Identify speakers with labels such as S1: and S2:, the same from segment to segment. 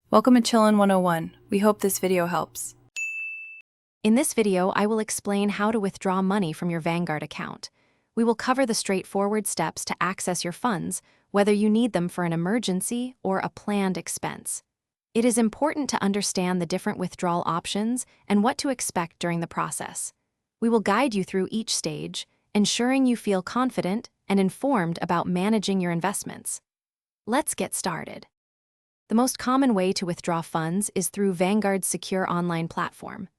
S1: Welcome to Chillin' 101. We hope this video helps.
S2: In this video, I will explain how to withdraw money from your Vanguard account. We will cover the straightforward steps to access your funds, whether you need them for an emergency or a planned expense. It is important to understand the different withdrawal options and what to expect during the process. We will guide you through each stage, ensuring you feel confident and informed about managing your investments. Let's get started. The most common way to withdraw funds is through Vanguard's secure online platform.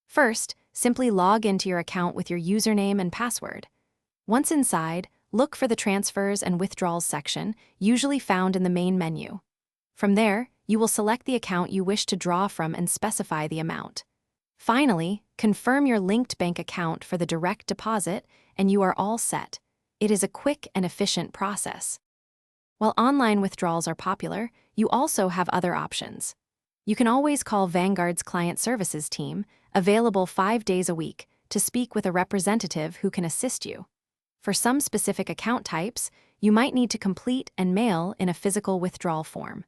S2: First, simply log into your account with your username and password. Once inside, look for the Transfers and Withdrawals section, usually found in the main menu. From there, you will select the account you wish to draw from and specify the amount. Finally, confirm your linked bank account for the direct deposit, and you are all set. It is a quick and efficient process. While online withdrawals are popular, you also have other options. You can always call Vanguard's client services team, available 5 days a week, to speak with a representative who can assist you. For some specific account types, you might need to complete and mail in a physical withdrawal form.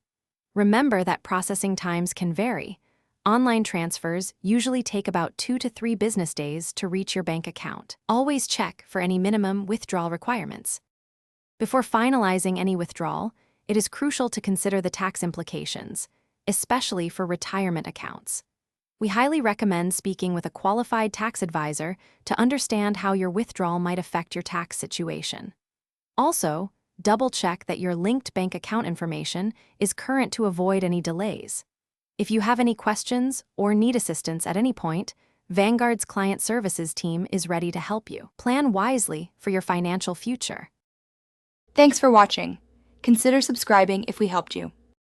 S2: Remember that processing times can vary. Online transfers usually take about 2 to 3 business days to reach your bank account. Always check for any minimum withdrawal requirements. Before finalizing any withdrawal, it is crucial to consider the tax implications, especially for retirement accounts. We highly recommend speaking with a qualified tax advisor to understand how your withdrawal might affect your tax situation. Also, double-check that your linked bank account information is current to avoid any delays. If you have any questions or need assistance at any point, Vanguard's client services team is ready to help you. Plan wisely for your financial future.
S3: Thanks for watching. Consider subscribing if we helped you.